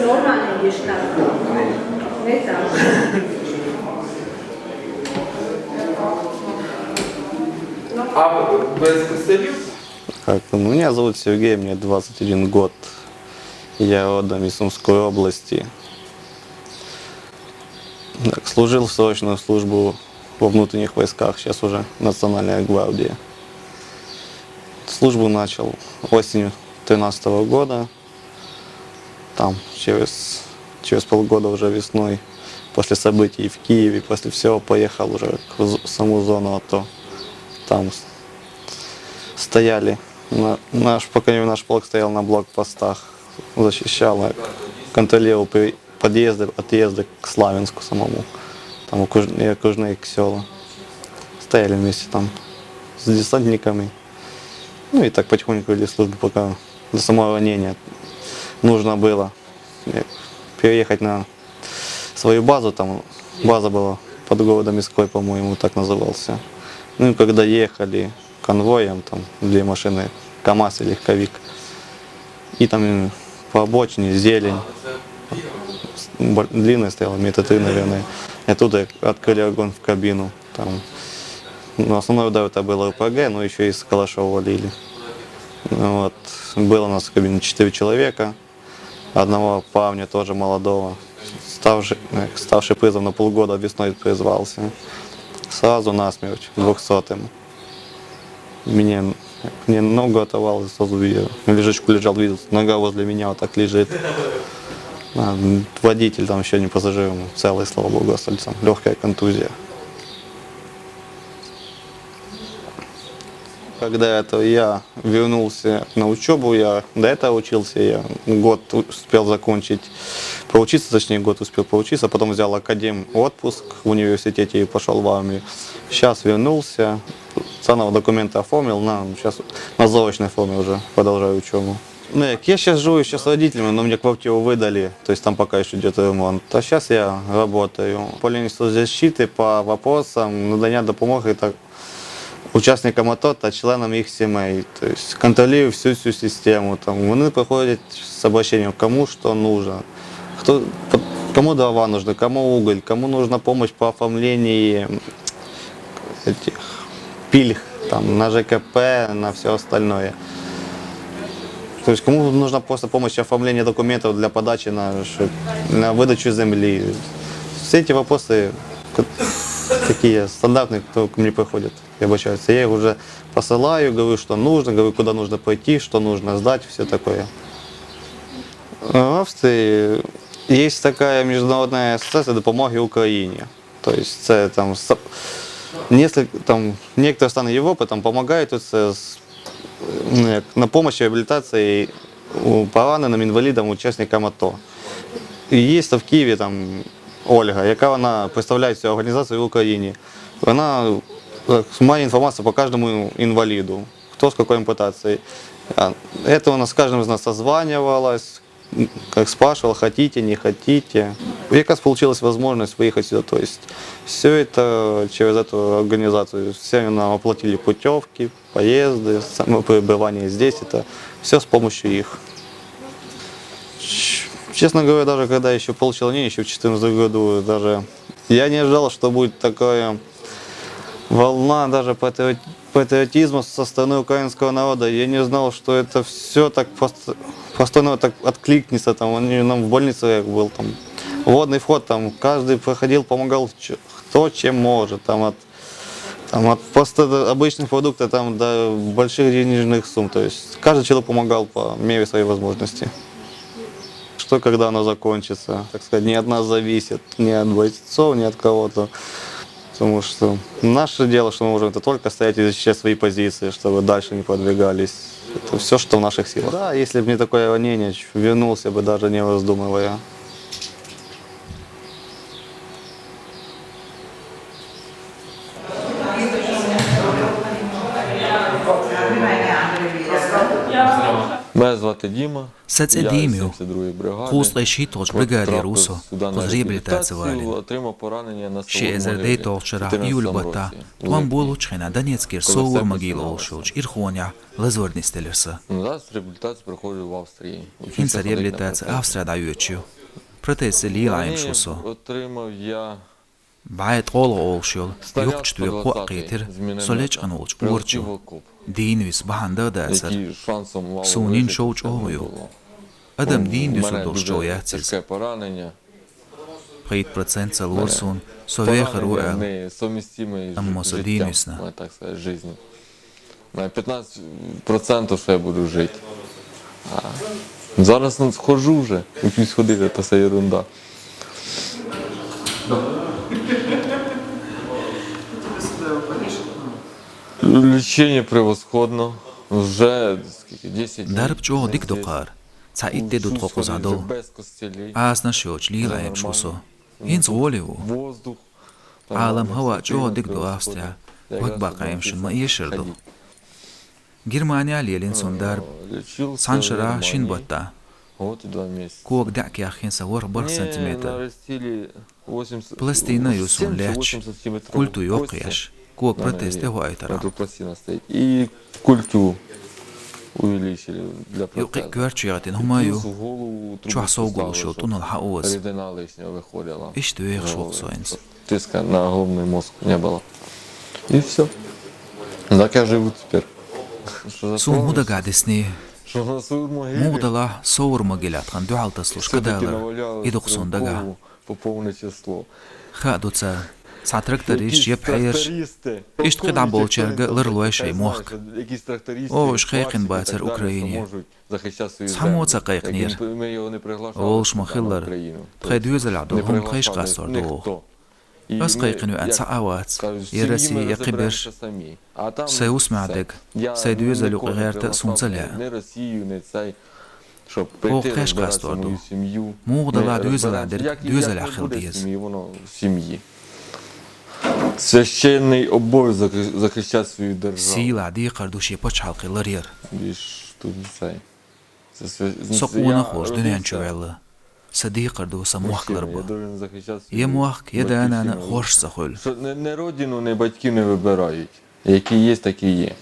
normalno ideš tako. Ne tako. А без киселів? Меня зовут Сергей, мне 21 год. Я родом из Сумской области. Так, служил срочную службу во внутренних войсках, сейчас уже Национальная гвардия. Службу начал осенью 2013 года. Там через полгода уже весной, после событий в Киеве, после всего поехал уже в саму зону АТО. Там стояли, наш полк стоял на блокпостах, защищал, контролировал подъезды, отъезды к Славянску самому, там окружные села. Стояли вместе там с десантниками. Ну и так потихоньку вели службу, пока до самого ранения нужно было переехать на свою базу. Там база была под городом Иской, по-моему, так назывался. Ну и когда ехали конвоем, там 2 машины, КАМАЗ и легковик, и там по обочине зелень, длинная стояла, метра 3, наверное, и оттуда открыли огонь в кабину. Там, ну, основной удар это было РПГ, но еще и из калашов валили. Вот. Было у нас в кабине 4 человека, одного парня тоже молодого, ставший призыв на полгода, весной призвался. Сразу насмерть, 200-м. Мне ногу оторвало, сразу видел. На лежачку лежал, видел, нога возле меня вот так лежит. Водитель там еще не пассажир, целый, слава богу, остались там. Легкая контузия. Когда это я вернулся на учебу, я до этого учился, я год успел закончить, поучиться, точнее год успел поучиться, потом взял отпуск в университете и пошел в армию. Сейчас вернулся, заново документы оформил, сейчас на заочной форме уже продолжаю учебу. Ну, я сейчас живу с родителями, но мне квартиру выдали, то есть там пока еще идет ремонт. А сейчас я работаю по линии соцзащиты, по вопросам надання допомоги учасникам АТО та членам їх сімей. Тобто контролюю всю цю систему. Там, вони приходять з обращением, кому що нужно. Кому дрова нужны, кому уголь, кому нужна помощь по оформлению пильг там, на ЖКП, на все остальное. То есть кому нужна просто помощь оформления документов для подачи на выдачу земли. Все эти вопросы такие стандартные, кто ко мне приходит и обращаются. Я их уже посылаю, говорю, что нужно, говорю, куда нужно пойти, что нужно сдать, все такое. В Австрии есть такая международная ассоциация допомоги Украине. То есть некоторые страны Европы там помогают на помощь реабилитации пораненным инвалидам, участникам АТО. И есть в Киеве там Ольга, яка представляє цю організацію в Україні. Вона має інформацію по кожному інваліду, хто з якою ампутацією. Это она с каждым из нас созванивалась, как спрашивала, хотите, не хотите. И как получилась возможность выехать сюда. То есть все это через эту организацию. Все нам оплатили путевки, поезды, само пребывание здесь. Это все с помощью их. Честно говоря, даже когда еще получил ранение, еще в 2014 году, даже я не ожидал, что будет такая волна даже патриотизма со стороны украинского народа. Я не знал, что это все так просто так откликнется. Там, нам в больнице был там водный вход, там каждый проходил, помогал кто чем может. Там от просто обычных продуктов там, до больших денежных сумм. То есть каждый человек помогал по мере своей возможности. Что когда оно закончится, так сказать, не от нас зависит, не от бойцов, не от кого-то. Потому что наше дело, что мы можем, это только стоять и защищать свои позиции, чтобы дальше не продвигались. Это все, что в наших силах. Да, если бы не такое ранение, вернулся бы даже не раздумывая. Мене звати Діма. Sēc Я Edīmiju, 72-ї бригади. Kūslaišī toļš brigādī Ruso, Сюди на uz реабілітацію. отримав поранення на Šie Соломогилі ezerdei в tolčarā 14 jūļbatā, році. tuam bolučkina Daniecki ir Коли Saur все Magīla починалося. olšoč, ir Hoņā, Lezvordnistelirsa. Зараз реабілітацію проходжу в Австрії. Учуся Hinsa ходити на reabilitācija протези. Avstrādājuču. Протези līlājiem šoso. Отримав я Bājat olo olšol, снаряд jokčtuja 120-й koqītir, з міномета. solečkan olč Прилетів в urču. окоп, Dīnvis bahan dādāsar. який шансом мало Сунін вижити, шовч це не огою. було. Adam У dīnvis мене un дуже dolšojācis. тяжке поранення. 3% lorsun, so Поранення vēharoja. несумістиме з Аммо життям, содійнісно. можна так сказати, життю. На 15% що я буду жити. А зараз схожу вже, учусь ходити, то це ерунда. Лічення превосходно. Вже скільки, 10 днів. Darb čo dikdokār, ca itte du trokozadol. Без костелей. Āsna šoč līlājiem šoso. Hins olivu. Воздух. Ālam hava čo dikdo Avstrā. Vakbākājiem šun ma ieširdu. Girmāņā lielins un darb. Sanšarā šin botā. Вот и 2 месяца. Kok dakjā hinsa var bar Мне centimeter. нарастили 80, Пластина jūs un 70-80 ļač. сантиметров Kultu кости jokieš. Kok на proteste ноге. hoaitarā. Эту пластина стоит. И культю увеличили для Joki протеза. kvērčijātin humaju. В голову трубу Čuah saugulu поставили, šo tunul haos. рідина лишня виходила. Ištu iek Ну, šolsoins. Тиска на головний мозг не было. И все. Так я живу теперь. Что Sun hudagādisni. Что на свою могиле Mūdalā saurmagilātkan duhaltasluš все-таки kadālar. навалялось Iduksun dagā. кругу по повне число. Хādуca. Сатрактариш jebhayirš. Išt qidā bolčerga lirloešai mohk. О, шхейқин бацар Україні. Самоца қайқнир. Олш махиллар. Тхайдюзел адулхум қайш қасорду. Аз қайқину анца авац. Ераси яқиберш. Сеус мадек. Сейдюзелю қайрта сунцаля. О, қайш қасорду. Муғдала дюзел адер дюзел ахилдиз. Священний обов'язок захищати свою державу. Сила діқардуші почалқи ларір. Більш тут цей. Соқуна хош дүнен чуэлі. Садиқарду самуахлар бу. Є муахк, є данана хош сахуль. Не родину, не батьків не вибирають. Які є, такі є.